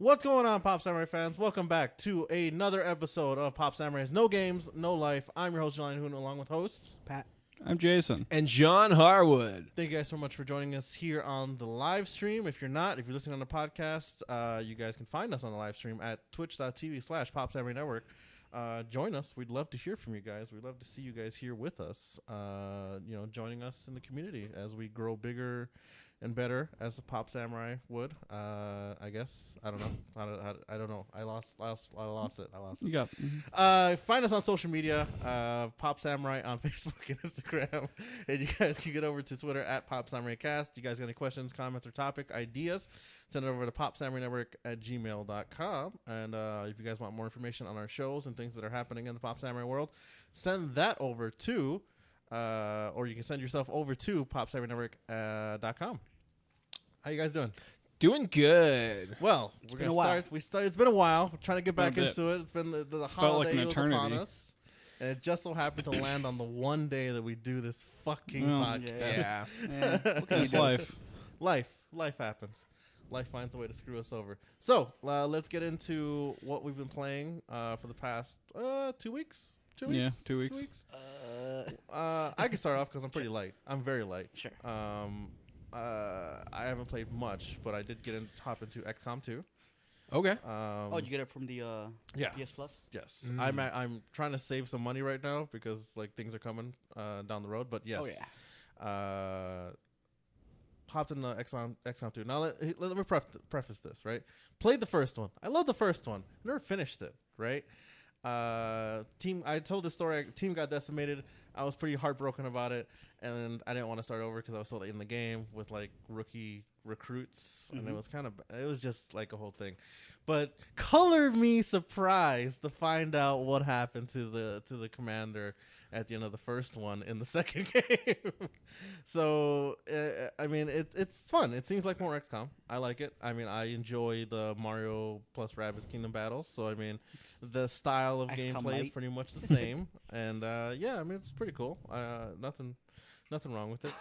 What's going on, Pop Samurai fans? Welcome back to another episode of Pop Samurai's No Games, No Life. I'm your host, Jelani Hoon, along with hosts Pat. I'm Jason. And John Harwood. Thank you guys so much for joining us here on the live stream. If you're listening on the podcast, you guys can find us on the live stream at twitch.tv/Pop Samurai Network. Join us. We'd love to hear from you guys. We'd love to see you guys here with us, joining us in the community as we grow bigger and better as the Pop Samurai would. I guess. I don't know. I don't know. I lost it. You got. Find us on social media, Pop Samurai on Facebook and Instagram. And you guys can get over to Twitter at Pop Samurai Cast. You guys got any questions, comments, or topic ideas, send it over to popsamurainetwork@gmail.com. And if you guys want more information on our shows and things that are happening in the Pop Samurai world, send that over to, or you can send yourself over to popsamurainetwork.com. How you guys doing? Doing good. Well, we're gonna start. It's been a while. We're trying to get back into it. It's been the felt like holiday an was eternity. upon us, and it just so happened to land on the one day that we do this fucking podcast. Yeah. What can you That's do? Life happens. Life finds a way to screw us over. So let's get into what we've been playing for the past 2 weeks. 2 weeks. Yeah, 2 weeks. 2 weeks. I can start off because I'm pretty light. I'm very light. Sure. I haven't played much, but I did hop into XCOM 2. Okay. Did you get it from the Yeah. PS Plus? Yes. Mm. I'm trying to save some money right now because like things are coming down the road. But yes. Oh yeah. Hopped in the XCOM 2. Now let me preface this, right? Played the first one. I love the first one. Never finished it, right? I told this story. Team got decimated. I was pretty heartbroken about it, and I didn't want to start over because I was so late in the game with like rookie recruits, and it was just like a whole thing. But color me surprised to find out what happened to the commander at the end of the first one in the second game. So I mean, it's fun. It seems like more XCOM. I like it. I mean, I enjoy the Mario plus Rabbids Kingdom battles. So I mean, the style of XCOM gameplay is light. pretty much the same. And yeah, I mean, it's pretty cool. Nothing wrong with it.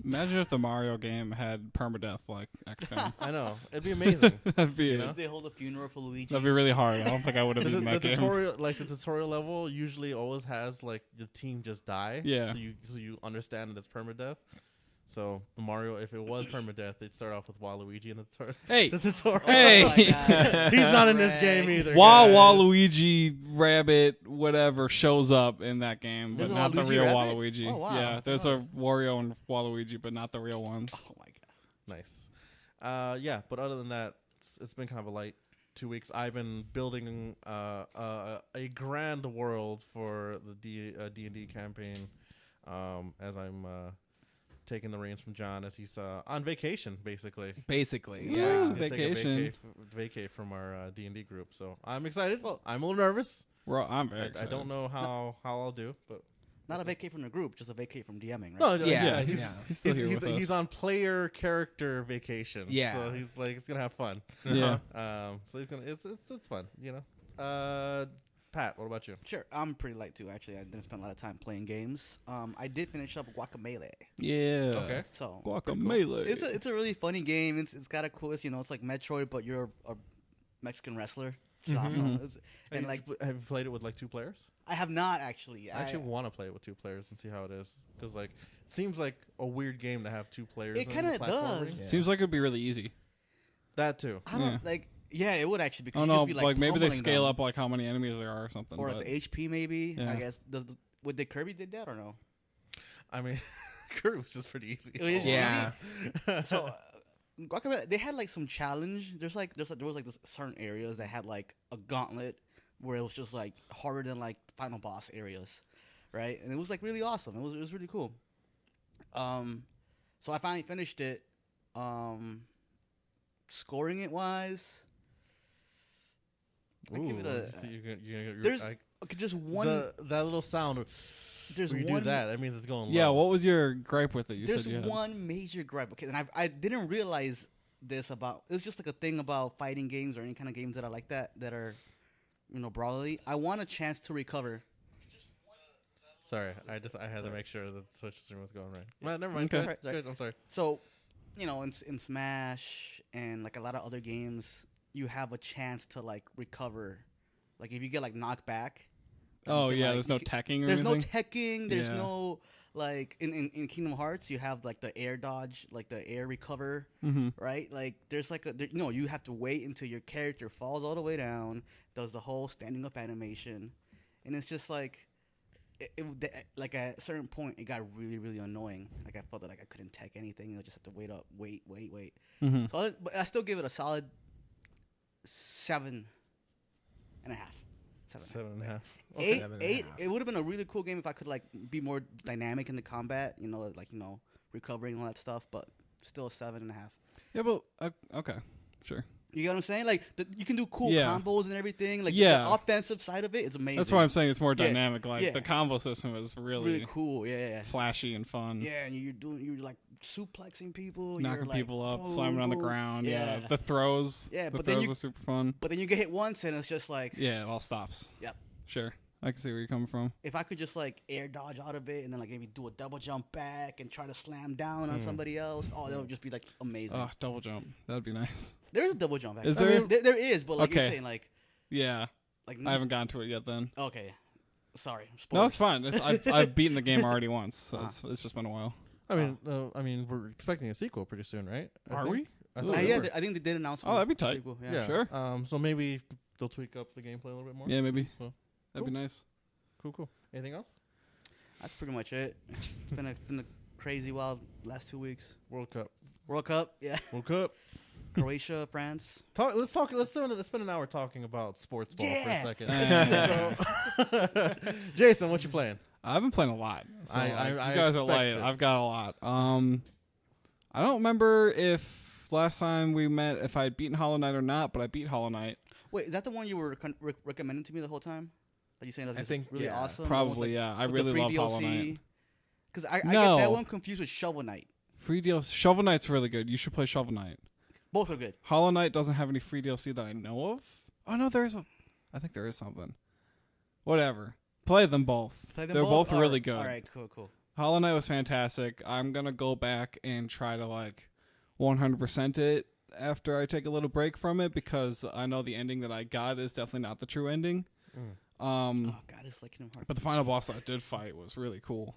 Imagine if the Mario game had permadeath like XCOM. I know, it'd be amazing. That'd be know? They hold a funeral for Luigi. that'd be really hard. I don't think I would have The beaten that game. tutorial level usually always has like the team just die. Yeah. So you understand that it's permadeath. So the Mario, if it was permadeath, they'd start off with Waluigi in the Hey. the tutorial. Hey. Oh my God. He's not in this game either. While guys. Waluigi, Rabbit, whatever shows up in that game, but There's a not the Waluigi real Rabbit? Waluigi. Oh, wow. Yeah, there's a Wario and Waluigi, but not the real ones. Oh my God. Nice. Yeah, but other than that, it's been kind of a light 2 weeks. I've been building a grand world for the D&D campaign as I'm taking the reins from John as he's on vacation, basically. Basically, Woo. yeah. He's taking a Vacation. vacate from our D&D group. So I'm excited. Well- I'm a little nervous. I'm very I excited. don't know how I'll do, but Not a vacate from the group, just a vacate from DMing, right? no, Yeah, he's yeah. He's still here with us. he's on player character vacation. Yeah. So he's like he's gonna have fun. Yeah. So he's gonna it's fun, you know. Pat, what about you? Sure. I'm pretty light too. Actually, I didn't spend a lot of time playing games. I did finish up Guacamelee. Yeah. Okay. So Guacamelee. it's a really funny game. It's got a cool. It's like Metroid, but you're a Mexican wrestler. Which is awesome. And like have you played it with like 2 players? I have not actually. I actually want to play it with 2 players and see how it is because like it seems like a weird game to have 2 players. It kinda does. Yeah. Seems like it'd be really easy. That too. I don't like. Yeah, it would actually because Oh you no, just be like maybe they pummeling scale them. up like how many enemies there are or something. or but at the HP maybe. Yeah. I guess would the Kirby did that or no? I mean, Kirby was just pretty easy. It was Yeah. So Guacamelee, they had like some challenge. There was like this certain areas that had like a gauntlet where it was just like harder than like final boss areas, right? And it was like really awesome. It was really cool. So I finally finished it. Scoring it wise, I give it a. There's okay, just one. That little sound. There's when you one. do that. That means it's going low. Yeah, what was your gripe with it? You There's said you had. one major gripe. Okay, and I didn't realize this about. It's just like a thing about fighting games or any kind of games that are like that are, brawly. I want a chance to recover. Sorry, I had to make sure that the Twitch stream was going right. Well, never mind. Okay. Good. Good. I'm sorry. So in Smash and like a lot of other games, you have a chance to like recover. Like if you get like knocked back. Oh you can, yeah, like, there's no teching or there's no anything. teching. There's Yeah. no like in Kingdom Hearts, you have like the air dodge, like the air recover, Mm-hmm. right? Like there's like you have to wait until your character falls all the way down, does the whole standing up animation, and it's just like. Like at a certain point, it got really, really annoying. Like I felt that like I couldn't tech anything. I just had to wait. Mm-hmm. So, but I still give it a solid 7.5. 7.5. Eight, 7.5. It would have been a really cool game if I could like be more dynamic in the combat. Recovering all that stuff. But still a 7.5. Yeah, but okay, sure. You get what I'm saying? Like you can do cool Yeah. combos and everything. Like Yeah. the offensive side of it is amazing. That's why I'm saying it's more Yeah. dynamic. Like Yeah. the combo system is really cool. Yeah. flashy and fun. Yeah, and you're like suplexing people, Knocking you're, like, people up, boom, slamming on the boom. ground. Yeah. Yeah, the throws. Yeah, the but then throws you- are super fun. But then you get hit once, and it's just like Yeah, it all stops. Yep. Sure, I can see where you're coming from. if I could just like air dodge out of it, and then like maybe do a double jump back and try to slam down on somebody else. Oh, that would just be like amazing. Oh, double jump. That'd be nice. There's a double jump. Actually. Is there? There is, but like you're Okay. saying, like Yeah, I haven't gotten to it yet. Then. Okay, sorry. No, it's spoilers. fine. I've beaten the game already once, so Uh-huh. it's just been a while. I mean, we're expecting a sequel pretty soon, right? I Are think. we? I Ooh. thought we Yeah, were. I think they did announce. Oh, that'd be one tight. sequel, Yeah. Sure. So maybe they'll tweak up the gameplay a little bit more. Yeah, maybe. So, That'd be nice. cool. Anything else? That's pretty much it. It's been a crazy wild last 2 weeks. World Cup. World Cup, yeah. World Cup. Croatia, France. Let's spend an hour talking about sports ball Yeah. for a second. So, Jason, what you playing? I've been playing a lot. So I you guys are expect light. it. I've got a lot. I don't remember if last time we met if I had beaten Hollow Knight or not, but I beat Hollow Knight. Wait, is that the one you were recommending to me the whole time? Are you saying that's I think, really yeah. awesome? Probably, yeah. I really love Hollow Knight. Because I No. get that one confused with Shovel Knight. Free DLC. Shovel Knight's really good. You should play Shovel Knight. Both are good. Hollow Knight doesn't have any free DLC that I know of. Oh no, I think there is something. Whatever. Play them both. Play them They're both All really right, good. All right, cool. Hollow Knight was fantastic. I'm gonna go back and try to like 100% it after I take a little break from it because I know the ending that I got is definitely not the true ending. Oh God, it's like Kingdom Hearts. But the final boss I did fight was really cool.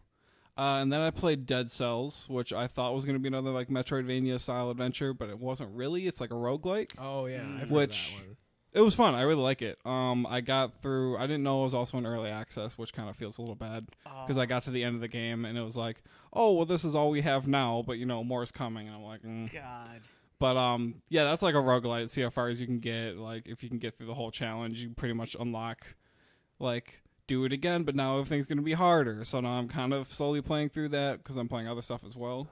And then I played Dead Cells, which I thought was going to be another like Metroidvania style adventure, but it wasn't really. It's like a roguelike. Oh yeah, I've heard Which- that one. It was fun. I really like it. I got through. I didn't know it was also in early access, which kind of feels a little bad because I got to the end of the game and it was like, oh well, this is all we have now, but more is coming. And I'm like, God. But yeah, that's like a roguelite. See how far as you can get. Like if you can get through the whole challenge, you pretty much unlock like do it again. But now everything's gonna be harder. So now I'm kind of slowly playing through that because I'm playing other stuff as well.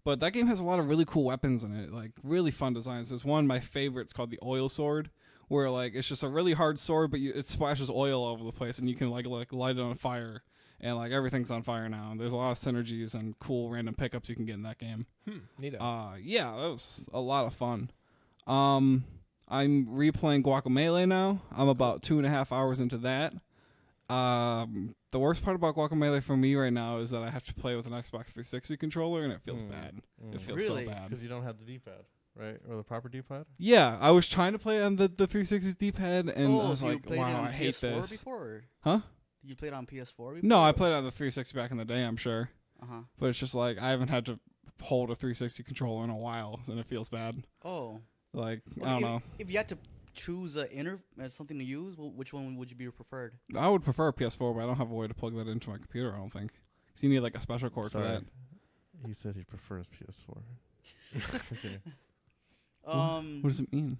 But that game has a lot of really cool weapons in it, like really fun designs. There's one my favorite. It's called the Oil Sword, where like it's just a really hard sword, but it splashes oil all over the place, and you can like light it on fire, and like everything's on fire now. There's a lot of synergies and cool random pickups you can get in that game. Neato. Yeah, that was a lot of fun. I'm replaying Guacamelee now. I'm about 2.5 hours into that. The worst part about Guacamelee for me right now is that I have to play with an Xbox 360 controller, and it feels bad. It feels Really? so bad. Because you don't have the D-pad, right? Or the proper D-pad? Yeah, I was trying to play on the 360's D-pad, and I was so you like, played it wow, on I hate PS4 this. Before, or Huh? did you play it on PS4 before? No, I played on the 360 back in the day, I'm sure. Uh-huh. But it's just like, I haven't had to hold a 360 controller in a while, and it feels bad. Oh. Like, I Well, don't know. If you had to choose something to use, which one would you be preferred? I would prefer a PS4, but I don't have a way to plug that into my computer, I don't think. So you need like a special cord for Sorry. that. He said he prefers PS4. Continue. What does it mean?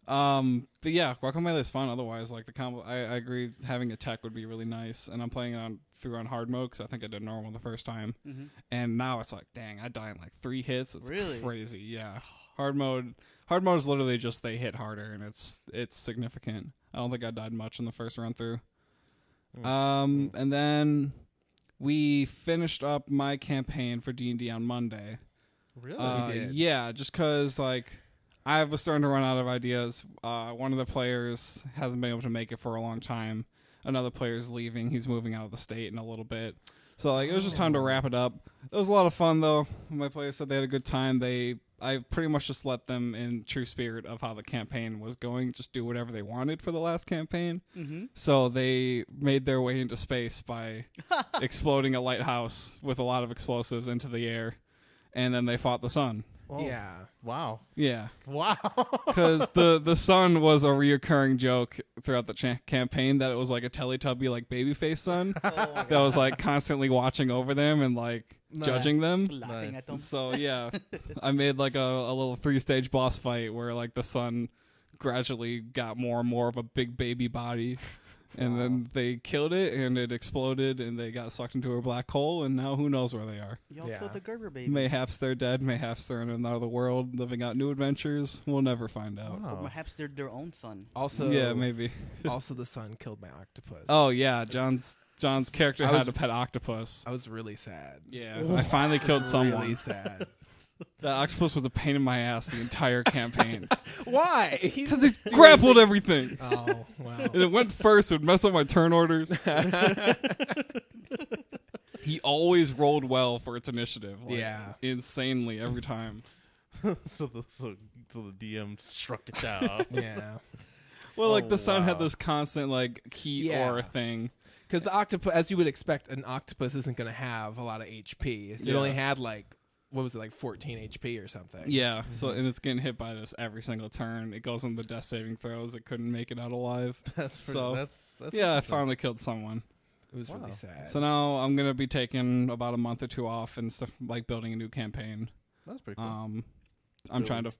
But yeah, Guacamelee is fun. Otherwise, like the combo, I agree. Having a tech would be really nice, and I'm playing it through on hard mode because I think I did normal the first time, and now it's like, dang, I die in like 3 hits. It's Really? crazy. Yeah, hard mode is literally just they hit harder, and it's significant. I don't think I died much in the first run through. And then we finished up my campaign for D&D on Monday. Really? We did. Yeah, just because like I was starting to run out of ideas. One of the players hasn't been able to make it for a long time. Another player's leaving. He's moving out of the state in a little bit. So like it was just time to wrap it up. It was a lot of fun though. My players said they had a good time. I pretty much just let them, in true spirit of how the campaign was going, just do whatever they wanted for the last campaign. Mm-hmm. So they made their way into space by exploding a lighthouse with a lot of explosives into the air, and then they fought the sun. Whoa. Yeah. Wow. Yeah, Wow. because the sun was a reoccurring joke throughout the campaign, that it was like a Teletubby like babyface sun that was like constantly watching over them and like judging them. Laughing Nice. at them. So yeah, I made like a little 3-stage boss fight where like the sun gradually got more and more of a big baby body, and then they killed it and it exploded and they got sucked into a black hole, and now who knows where they are. Y'all Yeah. killed the Gerber baby. Mayhaps they're dead, mayhaps they're in another world living out new adventures. We'll never find out. Or Wow. perhaps they're their own son. Also, Yeah, maybe. Also, the sun killed my octopus. Oh yeah, John's character I had was- a pet octopus. I was really sad. Yeah, I finally killed someone. Really sad. That octopus was a pain in my ass the entire campaign Why? because it grappled everything. Oh wow. And it went first. It would mess up my turn orders. He always rolled well for its initiative. Like, Yeah. insanely every time. so the DM struck it down. Yeah. Well, like Oh, the sun had wow. this constant like heat Yeah. aura thing. Because the octopus, as you would expect, an octopus isn't going to have a lot of HP. So It Yeah. only had like, what was it, like 14 HP or something? Yeah. So and it's getting hit by this every single turn. It goes on the death saving throws. It couldn't make it out alive. That's pretty, So, that's Yeah, I interesting. finally killed someone. It was Wow. really sad. So now I'm gonna be taking about a month or two off and stuff, like building a new campaign. That's pretty cool. I'm trying to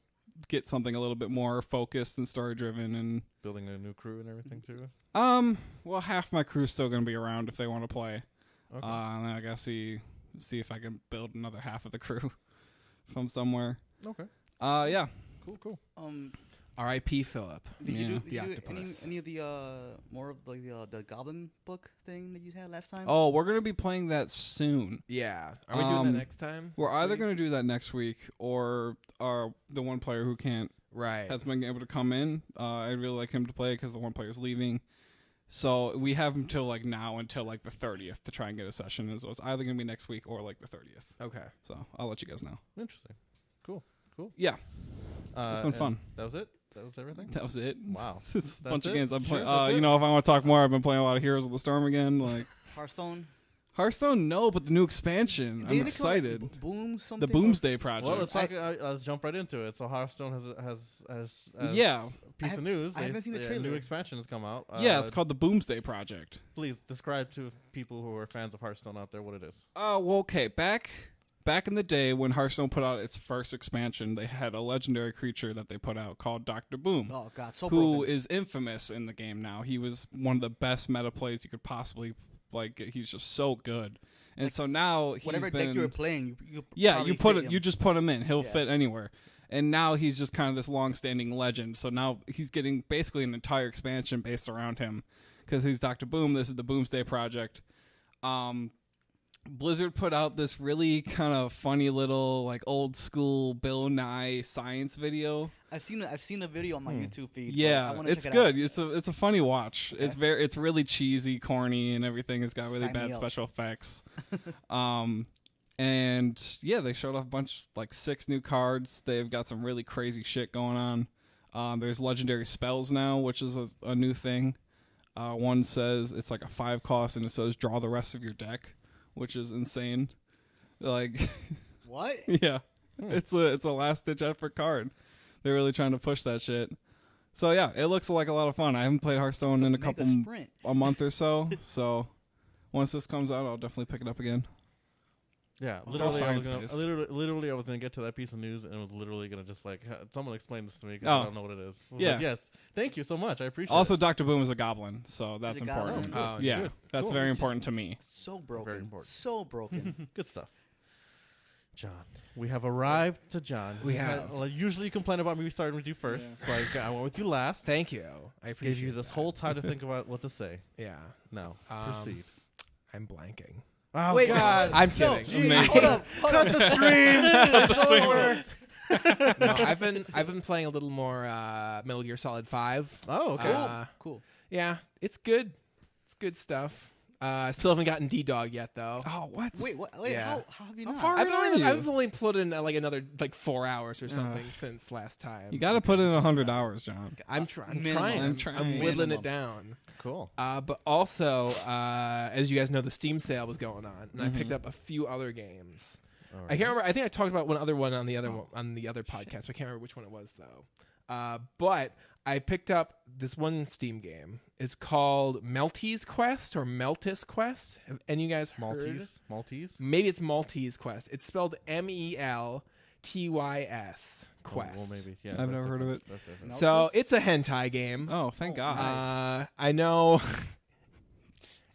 get something a little bit more focused and story driven, and Building a new crew and everything too. well, half my crew's still gonna be around if they want to play. Okay. And then I gotta see if I can build another half of the crew from somewhere. Okay. Yeah. Cool. R.I.P. Philip. Did Yeah. you do, The did you do octopus. any of the more of like the Goblin book thing that you had last time? Oh, we're gonna be playing that soon. Yeah. Are we doing that next time? We're Next either week? gonna do that next week, or the one player who can't Right. has been able to come in. I'd really like him to play because the one player's leaving. So we have until like now until like the 30th to try and get a session. And so it's either going to be next week or like the 30th. Okay. So I'll let you guys know. Interesting. Cool. Yeah, It's been fun. That was it. That was everything. that was it. Wow. It's a bunch That's of it? games. I'm Sure, playing. that's it? You know, if I want to talk more, I've been playing a lot of Heroes of the Storm again. Like Hearthstone. Hearthstone, no, but the new expansion. Didn't I'm it come out, like, excited. Boom something. The Boomsday Project. Well, let's talk. Let's jump right into it. So Hearthstone has Yeah. piece of news. I haven't seen the A trailer. new expansion has come out. Yeah, it's called the Boomsday Project. Please describe to people who are fans of Hearthstone out there what it is. Oh, well, okay. Back in the day when Hearthstone put out its first expansion, they had a legendary creature that they put out called Dr. Boom, Oh god, so who broken. is infamous in the game now. He was one of the best meta plays you could possibly like. He's just so good. And so now he's Whatever been deck you were playing, you yeah, probably you put fit it. him. You just put him in. He'll Yeah. fit anywhere. And now he's just kind of this long-standing legend. So now he's getting basically an entire expansion based around him because he's Dr. Boom. This is the Boomsday Project. Blizzard put out this really kind of funny little like old school Bill Nye science video. I've seen a video on my YouTube feed. but I Yeah, wanna it's check it good. out. It's a funny watch. Okay. It's really cheesy, corny, and everything. It's got really Sign me bad up. special effects. And yeah, they showed off a bunch, like 6 new cards. They've got some really crazy shit going on. There's legendary spells now, which is a new thing. One says it's like a 5 cost, and it says draw the rest of your deck, which is insane. Like, What? yeah, it's a last ditch effort card. They're really trying to push that shit. So yeah, it looks like a lot of fun. I haven't played Hearthstone in a Mega couple sprint. a month or so. So once this comes out, I'll definitely pick it up again. Yeah, It's all literally, science-based. literally, I was gonna get to that piece of news, and it was literally gonna just like someone explain this to me because Oh. I don't know what it is. But Yeah. yes, thank you so much. I appreciate. Also, it. Dr. Boom is a goblin, so that's a goblin? important. Oh, yeah, good. that's Cool. very It's just- important to me. So broken. Very important. So broken. Good stuff. John, we have arrived to John. We have. Well, usually you complain about me starting with you first, Yeah. so I went with you last. Thank you. I appreciate Gave you this that. whole time to think about what to say. Yeah. Now, Um, proceed. I'm blanking. Oh Wait, God! I'm no, kidding. geez, Amazing. Hold up. Cut the stream. It's over. No, I've been playing a little more Metal Gear Solid 5. Oh, okay. Uh, Cool. Yeah, it's good. It's good stuff. Still haven't gotten D-Dog yet though. Oh, what? Wait, what? Yeah. How have you How not? far are you? I've only put in like another like 4 hours or something since last time. You got to put in 100 hours, John. I'm Minimum. trying. I'm I'm whittling Minimum. it down. Cool. But also, as you guys know, the Steam sale was going on, and I picked up a few other games. All I can't remember. I think I talked about one on the other podcast, but I can't remember which one it was though. But I picked up this one Steam game. It's called Melty's Quest or Meltis Quest. Have any of you guys heard? Maltese. Maybe it's Maltese Quest. It's spelled MELTYS Quest. Well, maybe. Yeah. I've that's never heard of different. it. That's different. No. So it's a hentai game. Oh, thank God. I know.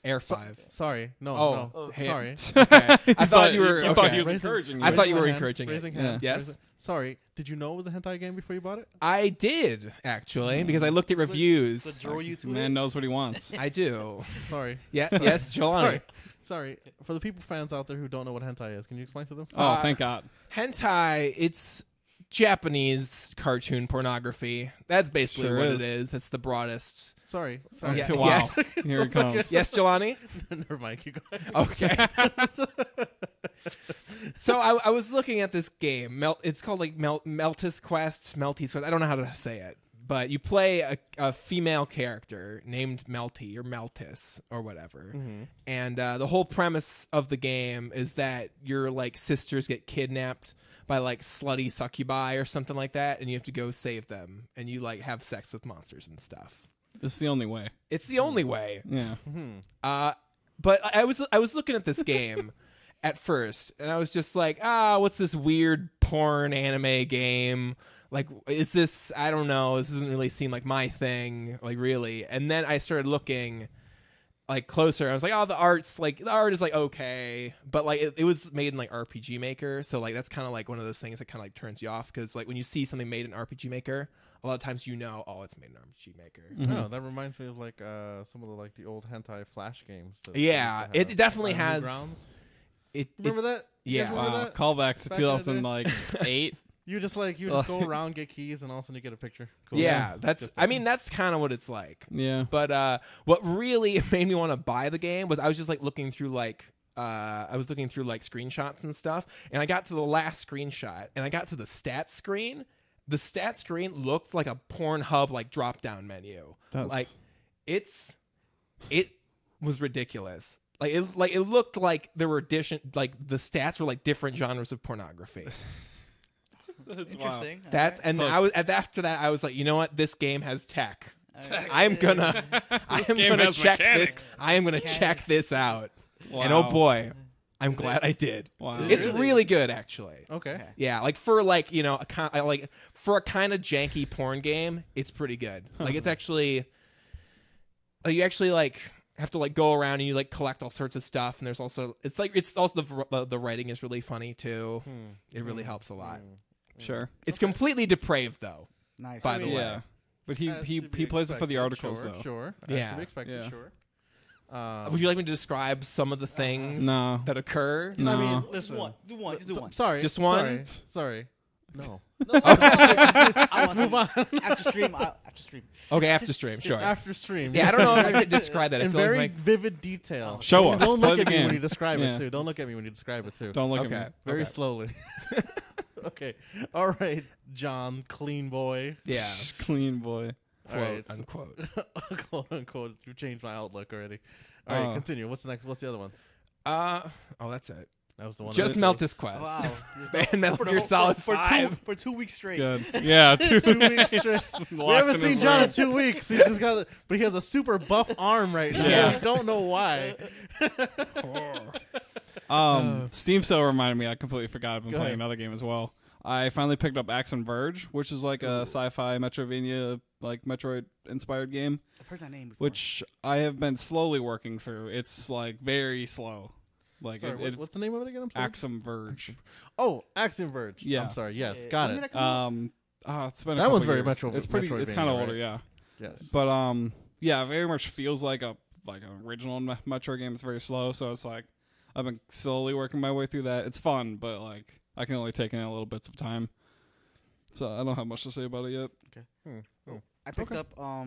Air 5. Sorry. No. Oh, no. hey. Sorry. Okay. I thought you were. You thought okay. he was Raising- encouraging you. I thought you Raising were my hand. encouraging it. Raising Yeah. hand. Yes? Raising- Sorry. Did you know it was a hentai game before you bought it? I did actually because I looked at reviews. So draw you to Man it? knows what he wants. I do. Sorry. Yeah. Yes, Jelani. Sorry. For the people fans out there who don't know what hentai is, can you explain to them? Oh, thank God. Hentai. It's Japanese cartoon pornography. That's basically Sure what is. it is. That's the broadest. Sorry. Yeah. Wow. Yes. Here it comes. Yes, Jelani. Never mind. Keep going. Okay. So I was looking at this game. It's called like Meltis Quest. I don't know how to say it, but you play a female character named Melty or Meltis or whatever. And the whole premise of the game is that your like sisters get kidnapped by like slutty succubi or something like that, and you have to go save them, and you like have sex with monsters and stuff. This is the only way. It's the only way. Yeah. But I was looking at this game at first, and I was just like, what's this weird porn anime game? Like, is this? I don't know. This doesn't really seem like my thing. Like, really. And then I started looking like closer. I was like, the art is like okay, but like it was made in like RPG Maker, so like that's kind of like one of those things that kind of like turns you off because like when you see something made in RPG Maker, a lot of times it's made in RPG Maker. No, that reminds me of like some of the old hentai flash games. That Yeah, they used to it definitely have. has. Newgrounds. It Remember that? You guys yeah. remember Wow. that? Callbacks to Back in the day? 2008. You just go around, get keys, and all of a sudden you get a picture. Cool. Yeah, that's. Just I mean, that's kind of what it's like. Yeah. But what really made me want to buy the game was I was just like looking through like screenshots and stuff, and I got to the last screenshot, and I got to the stats screen. The stats screen looked like a Pornhub like drop down menu. That's- Like it was ridiculous. It looked like there were the stats were like different genres of pornography. That's wild. Interesting. That's and I was after that I was like, you know what, this game has tech. I'm gonna game has check mechanics. this. I am gonna check Mechanics. this out. Wow. And oh boy, I'm glad I did. Wow. It's really good actually. Okay. Yeah, like for like for a kind of janky porn game, it's pretty good. Like it's actually you actually like have to like go around and you like collect all sorts of stuff, and there's also the writing is really funny too. It really helps a lot. Sure. It's completely depraved though. Nice. By the way. Yeah. But he As he to be he plays it for the expected. articles Sure, though. Sure. Yeah. As to be expected. Yeah. Sure. Would you like me to describe some of the things No. that occur? No. I mean, Do listen. one. Do one. Just do one. Sorry. Just one? Sorry. No. I want Move on. After stream. After stream. Okay, after stream, sure. After stream. Yeah, I don't know if I could describe that. I In feel very like vivid detail. Show us. Don't Play look the at me game. when you describe Yeah. it too. Don't look at me when you describe it too. Don't look Okay. at me. Very Okay. slowly. Okay. All right, John, clean boy. yeah, Clean boy. All quote right. unquote. Quote unquote. You changed my outlook already. All right, Oh. continue. What's the next? What's the other ones? That's it. That was the one. Just that- Meltis Quest. Wow. And Metal Gear Solid 5. For 2 weeks straight. Good. Yeah. 2 2 weeks straight. We haven't seen John in 2 weeks. He's just got, but he has a super buff arm right now. Yeah. We don't know why. Steam sale reminded me. I completely forgot. I've been Go playing ahead. another game as well. I finally picked up Axe and Verge, which is like a sci-fi Metroidvania, like Metroid-inspired game, I've heard that name before. which I have been slowly working through. It's like very slow. Like Sorry, what's the name of it again? I'm sorry. Axe and Verge. Oh, Axiom Verge. Yeah. I'm sorry. Yes, Yeah. got When it. did that come out? It's been a That couple one's very years. Metro- It's pretty. It's kind of Metroidvania, older, right? yeah. Yes. But yeah, very much feels like an original Metro game. It's very slow, so it's like I've been slowly working my way through that. It's fun, but like I can only take in a little bits of time, so I don't have much to say about it yet. I picked up. I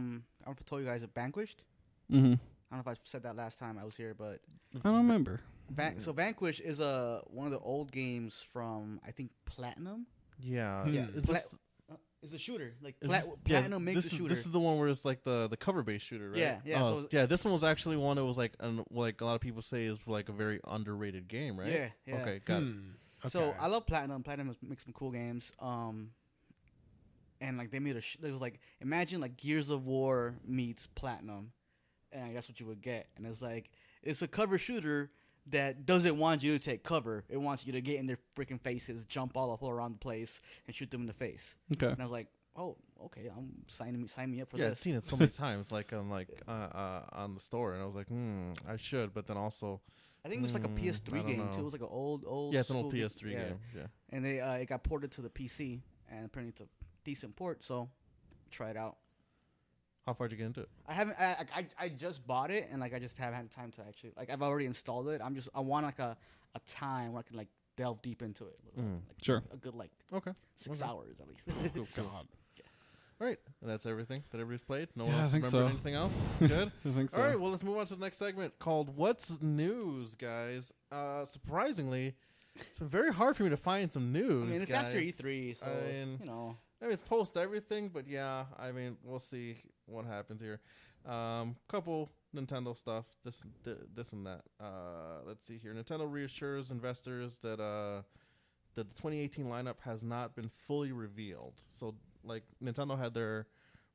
told you guys Vanquished. Mm-hmm. I don't know if I said that last time I was here, but I don't remember. So Vanquish is one of the old games from I think Platinum. Yeah. Hmm. Yeah, Is this, it's a shooter. Like is this- Platinum makes this a is, shooter. This is the one where it's like the cover-based shooter, right? Yeah, yeah, Oh, so- yeah, this one was actually one that was like like a lot of people say is like a very underrated game, right? Yeah, yeah. Okay, got it. So Okay. I love Platinum. Platinum makes some cool games. And like they made it was like imagine like Gears of War meets Platinum, and like, that's what you would get. And it's like it's a cover shooter that doesn't want you to take cover. It wants you to get in their freaking faces, jump all up around the place, and shoot them in the face. Okay. And I was like, oh, okay, I'm sign me up for Yeah, I've this. seen it so many times, like on the store, and I was like, I should, but then also, I think it was like a I PS3 don't game know. too. It was like an old. yeah, it's an old school game. PS3 Yeah. game. Yeah. And they it got ported to the PC, and apparently it's a decent port. So try it out. How far did you get into it? I haven't. I just bought it, and like I just haven't had time to actually like I've already installed it. I want like a time where I can like delve deep into it. Like, Sure. A good like Okay. 6 Okay. hours at least. Cool, cool. God. All right, and that's everything that everybody's played. No Yeah, one I else think remembered so. anything else. Good. I think so. All right, well, let's move on to the next segment called "What's News," guys. Surprisingly, it's been very hard for me to find some news. I mean, it's guys. after E3, so I mean, you know. I mean, it's post everything, but yeah, I mean, we'll see what happens here. Couple Nintendo stuff, this and that. Let's see here. Nintendo reassures investors that the 2018 lineup has not been fully revealed. So, like, Nintendo had their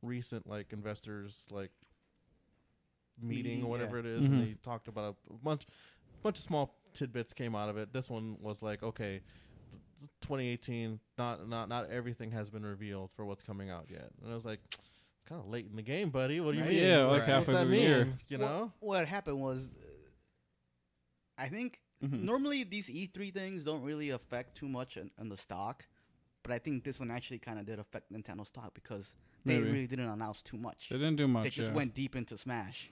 recent like investors like meeting or whatever it is, and they talked about a bunch of small tidbits came out of it. This one was like, okay, 2018, not everything has been revealed for what's coming out yet. And I was like, it's kind of late in the game, buddy. What do you Right. mean? Yeah, like What's halfway that through the mean? year. You know? What happened was, I think normally these E3 things don't really affect too much on the stock, but I think this one actually kind of did affect Nintendo stock because they Maybe. really didn't announce too much. They didn't do much. They just yeah. went deep into Smash,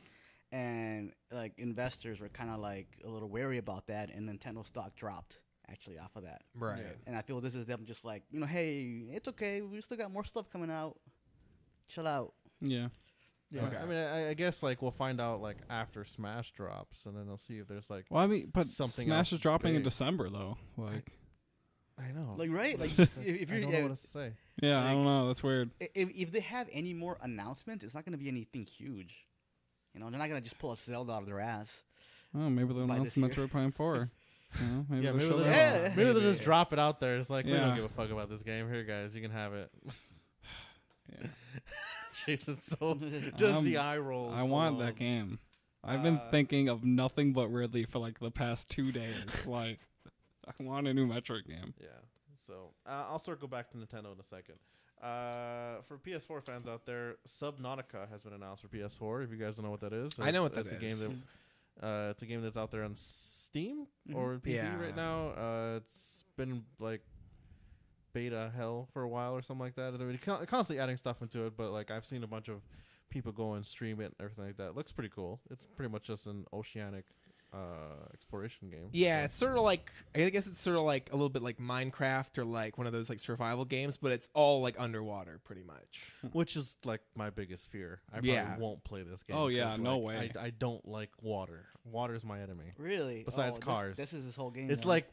and like investors were kind of like a little wary about that, and Nintendo stock dropped actually off of that. Right. Yeah. And I feel this is them just like, hey, it's okay, we still got more stuff coming out. Chill out. Yeah. Yeah. Okay. I mean, I guess like we'll find out like after Smash drops, and then I'll see if there's like Well, I mean, but Something Smash else is dropping in big. December though. Like, I know. Like right, like It's if just- I you're don't know what else to say. yeah, I Like- don't know. That's weird. if they have any more announcements, it's not going to be anything huge. You know, they're not going to just pull a Zelda out of their ass. Oh, maybe they'll By announce this year. Metroid Prime 4. You know, maybe Yeah, they'll maybe show they'll, that Yeah. off. maybe they'll just drop it out there. It's like we Yeah. don't give a fuck about this game. Here, guys, you can have it. Yeah. Jason's so just the I'm- eye rolls. I want alone. that game. I've been Uh, thinking of nothing but Ridley for like the past 2 days. Like, I want a new Metroid game. Yeah. So I'll circle back to Nintendo in a second. For PS4 fans out there, Subnautica has been announced for PS4. If you guys don't know what that is, I know what it's that a game is. that it's a game that's out there on Steam Mhm. or PC Yeah. right now. It's been like beta hell for a while or something like that. They're constantly adding stuff into it, but like I've seen a bunch of people go and stream it and everything like that. It looks pretty cool. It's pretty much just an oceanic exploration game. Yeah, So- it's sort of like, I guess it's sort of like a little bit like Minecraft or like one of those like survival games, but it's all like underwater pretty much. which is like my biggest fear. I Yeah. probably won't play this game. Oh, yeah, 'cause, no like, way. I don't like water. Water is my enemy. Really? Besides this- cars. This is this whole game. It's then. like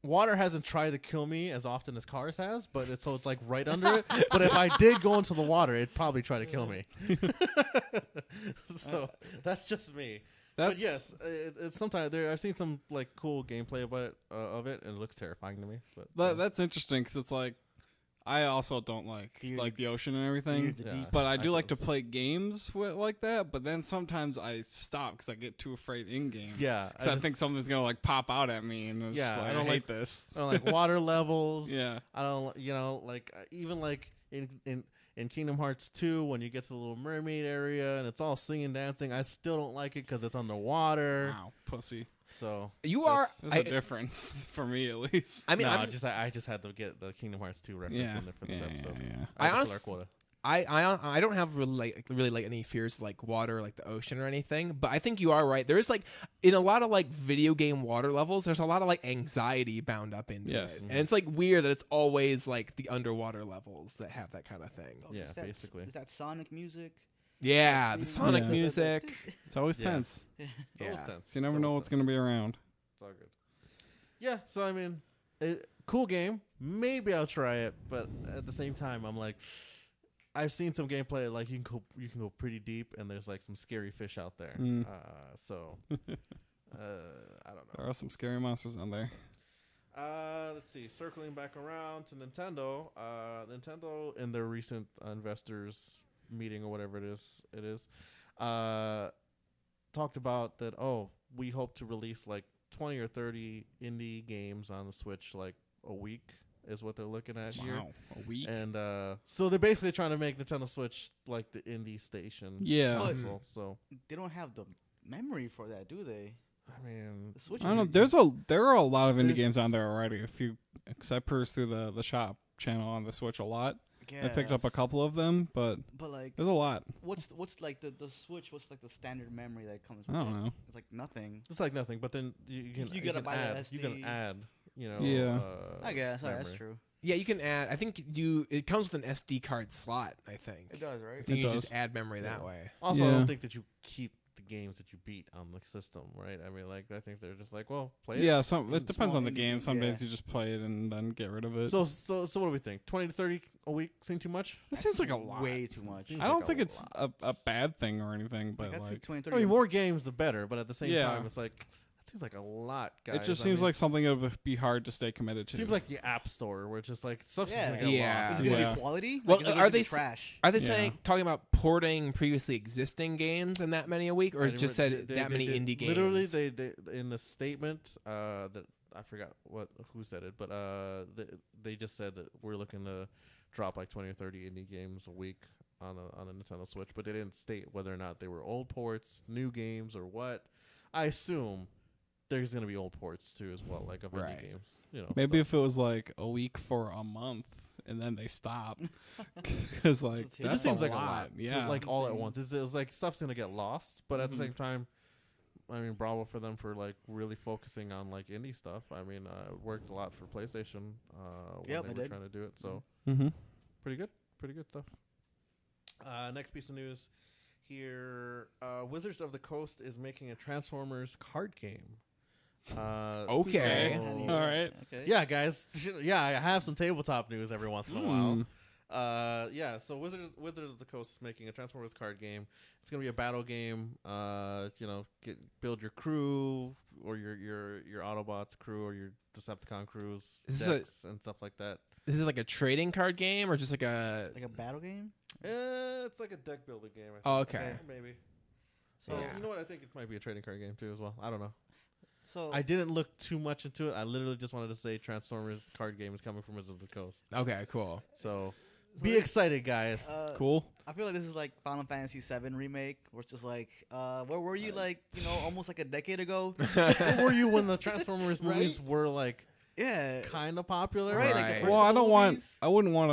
water hasn't tried to kill me as often as cars has, but it's like right under it. But if I did go into the water, it'd probably try to kill me. So that's just me. That's But yes, it's sometimes there. I've seen some like cool gameplay of it, and it looks terrifying to me. But that's interesting because it's like I also don't like Fear- the ocean and everything. the Yeah. deep. But I do like to just- play games like that. But then sometimes I stop because I get too afraid in game. Yeah, Because I think something's gonna like pop out at me, and it's Yeah, just like, I I don't hate like- this. I don't like water levels. Yeah, I don't, like even like in Kingdom Hearts 2 when you get to the little mermaid area and it's all singing, dancing. I still don't like it because it's underwater. wow, pussy. So You are, There's a difference for me at least. I mean, no, I'm, I just had to get the Kingdom Hearts 2 reference Yeah, in there for this yeah, episode. yeah. I had to fill honest- our quota. I don't have really like any fears like water, like the ocean or anything. But I think you are right. There is like in a lot of like video game water levels, there's a lot of like anxiety bound up into Yes. it, and it's like weird that it's always like the underwater levels that have that kind of thing. Oh, Yeah, is that- basically. Is that Sonic music? Yeah, the Sonic Yeah. music. It's always Yeah. tense. It's Yeah. always tense. So you never It's know always what's going to tense. be around. It's all good. Yeah, so I mean, cool game. Maybe I'll try it, but at the same time, I'm like, I've seen some gameplay. Like you can go pretty deep, and there's like some scary fish out there. Mm. So I don't know. There are some scary monsters on there. Let's see. Circling back around to Nintendo. Nintendo in their recent investors meeting or whatever it is, talked about that. Oh, we hope to release like 20 or 30 indie games on the Switch like a week is what they're looking at here. Wow, a week. And so they're basically trying to make Nintendo Switch like the indie station Yeah. console. So They don't have the memory for that, do they? I mean, The Switch I don't is- know. There are a lot of indie There's- games on there already. If you except peruse through the shop channel on the Switch a lot, I picked up a Yes. couple of them, but But like, there's a lot. what's like the Switch? What's like the standard memory that comes I with don't it? know. It's like nothing. it's like nothing. But then you can You gotta can buy the add. You can SD. add. You know. Yeah. I guess that's memory. true. Yeah, you can add. I think it comes with an SD card slot. I think. It does, right? I think It you does. just add memory that Yeah. way. Also, I Yeah. don't think that you keep the games that you beat on the system, right? I mean, like I think they're just like, well, play it. Yeah, it Some depends small on the indie game. game, Some days yeah. you just play it and then get rid of it. So what do we think? 20 to 30 a week seem too much? it seems like a lot. Way too much. Seems I don't like think a it's lot. a bad thing or anything, but Like, I'd say like 20, I 30 mean, more games the better, but at the same Yeah. time, it's like that seems like a lot, guys. it just I seems mean, like something that would be hard to stay committed to. seems like the App Store, where it's just like stuff's just Yeah. gonna get Yeah. Is lost. it gonna Yeah. be quality? Well, Like, is it are gonna they be s- trash? Are they Yeah. saying talking about porting previously existing games and that many a week, or I it just remember said that many did- indie games? Literally, they in the statement that I forgot who said it, but they just said that we're looking to drop like 20 or 30 indie games a week on a Nintendo Switch, but they didn't state whether or not they were old ports, new games, or what. I assume there's gonna be old ports too as well, like of Right. indie games. You know, maybe stuff. if it was like a week for a month and then they stop, because like It It that's just seems a like lot. a lot, Yeah, like all at Insane. once. It's like stuff's gonna get lost, but at the Mhm. same time, I mean, bravo for them for like really focusing on like indie stuff. I mean, it worked a lot for PlayStation when Yep, they it were did. trying to do it. So mm-hmm. pretty good stuff. Next piece of news here: Wizards of the Coast is making a Transformers card game. Okay. so- All right. Okay. Yeah, guys. Yeah, I have some tabletop news every once in a while. Mm. Yeah, so Wizard of the Coast is making a Transformers card game. It's gonna be a battle game. Build your crew or your Autobots crew or your Decepticon crews, Is this decks and stuff like that. Is it like a trading card game or just like a? Like a battle game. It's like a deck builder game. I think. Oh, okay. Maybe. So Oh, Yeah. you know what? I think it might be a trading card game too as well. I don't know. so I didn't look too much into it. I literally just wanted to say Transformers card game is coming from Wizards of the Coast. Okay, cool. So So be this- excited, guys. Cool. I feel like this is like Final Fantasy VII remake, where it's just like, where were you like, almost like a decade ago? Where were you when the Transformers Right? movies were like Yeah. kind of popular? Right, like the Right. first Well, I couple don't want. movies, I wouldn't want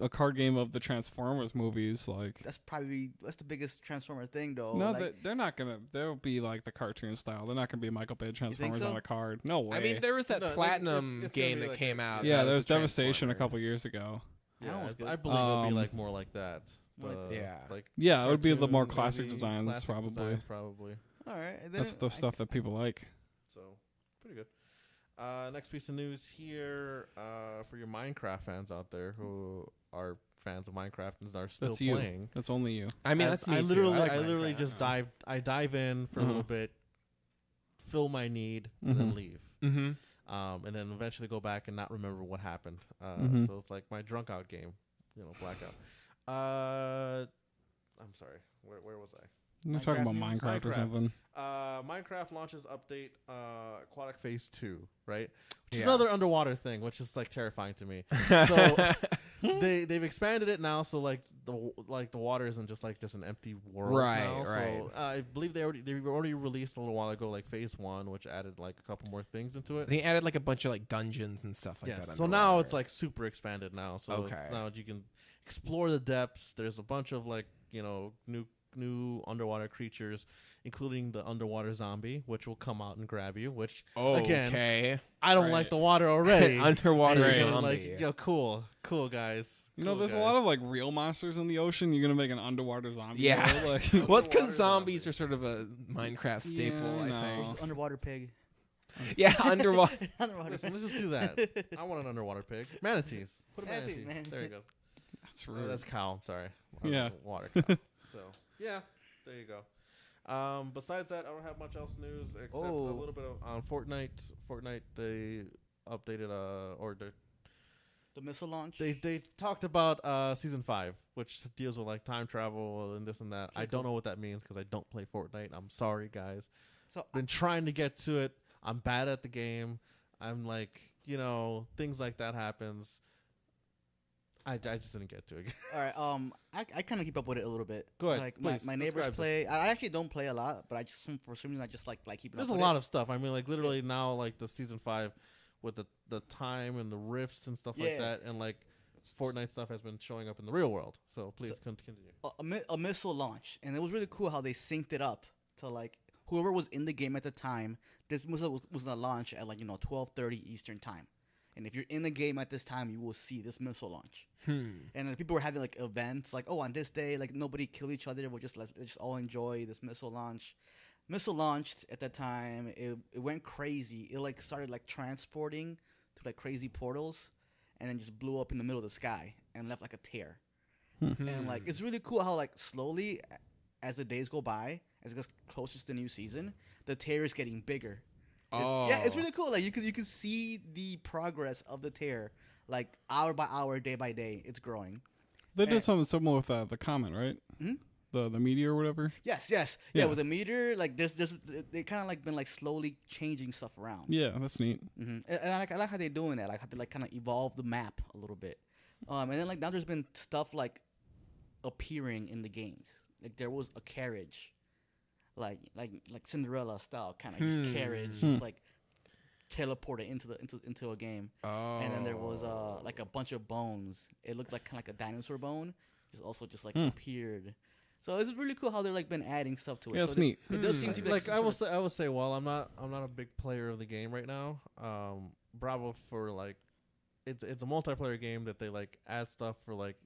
a card game of the Transformers movies. Like, That's the biggest Transformer thing, though. no, like, they're not gonna. They'll be like the cartoon style. They're not gonna be Michael Bay Transformers so? on a card. No way. I mean, there was that No, it's- Platinum it's gonna game be that like came a- out. yeah, that there was the Devastation a Transformers. couple years ago. That one was good. I believe it'll be Um, like more like that. Like- Yeah. like Yeah, it would be the more cartoon, classic maybe, designs, classic probably. designs, probably. All right. And then That's the stuff that people like. So pretty good. Next piece of news here for your Minecraft fans out there who are fans of Minecraft and are still That's you. playing. That's only you. I mean, I- that's me I too. literally, like I literally Minecraft. just dive in for a little Mhm. bit, fill my need, and then Mhm. leave. Mhm. And then eventually go back and not remember what happened. Mhm. So it's like my drunk out game, blackout. I'm sorry, where was I? You're talking about Minecraft news? Minecraft or Minecraft. something. Minecraft launches update Aquatic Phase 2, right? Which is Yeah. another underwater thing, which is like terrifying to me. So they've expanded it now, so like the water isn't just like just an empty world Right, now. right. So I believe they already released a little while ago like Phase 1, which added like a couple more things into it. They added like a bunch of like dungeons and stuff like Yes. that. So now underwater. it's like super expanded now. So Okay. now you can explore the depths. There's a bunch of like new new underwater creatures, including the underwater zombie, which will come out and grab you. Which Okay. again, I don't Right. like the water already. Underwater Right. zombie. Like, yo, cool guys. You know, Cool there's guys. a lot of like real monsters in the ocean. You're gonna make an underwater zombie. Yeah. though, like, Well, it's because Underwater zombies zombie. are sort of a Minecraft staple, Yeah, I I know. think. Versus underwater pig. Yeah, underwater. Underwater Listen, pig. let's just do that. I want an underwater pig. Manatees. Put a Manatee, manatee. man. There you go. that's Oh, rude. that's cow. I'm sorry. Yeah. Water cow. So yeah, there you go. Besides that, I don't have much else news except a little bit of on Fortnite. Fortnite, they updated or The missile launch. they talked about season 5, which deals with like time travel and this and that. I don't know what that means because I don't play Fortnite. I'm sorry, guys. So Been trying to get to it. I'm bad at the game. I'm like, things like that happens. I just didn't get to it. all right. I kind of keep up with it a little bit. Go ahead, Like please, my neighbors describe play. I actually don't play a lot, but I just for some reason I just like keeping There's up a with lot it. of stuff. I mean, like literally now, like the season 5 with the time and the rifts and stuff like Yeah. that, and like Fortnite stuff has been showing up in the real world. So please continue. A missile launch, and it was really cool how they synced it up to like whoever was in the game at the time. This missile was gonna launch at 12:30 Eastern time, and if you're in the game at this time, you will see this missile launch. And then people were having like events like, oh, on this day, like nobody kill each other. We'll let's just all enjoy this missile launch. Missile launched at that time. It went crazy. It like started like transporting to like crazy portals, and then just blew up in the middle of the sky and left like a tear. And like it's really cool how like slowly, as the days go by, as it gets closer to the new season, the tear is getting bigger. It's really cool. Like you can see the progress of the tear, like hour by hour, day by day. It's growing. They did something similar with the comet, right? Mhm. The meteor or whatever. Yes. Yeah. With the meter, like there's they kind of like been like slowly changing stuff around. Yeah, that's neat. And I like how they're doing that. Like how they like kind of evolve the map a little bit. And then like now there's been stuff like appearing in the games. Like there was a carriage, like Cinderella style kind of just carriage, just like teleported into a game. And then there was like a bunch of bones. It looked like kind of like a dinosaur bone, just like appeared. So it's really cool how they're like been adding stuff to it. Yeah, so it's neat. It does seem to be Like some I sort will of- say, while I'm not a big player of the game right now. Bravo for like, it's a multiplayer game that they like add stuff for like,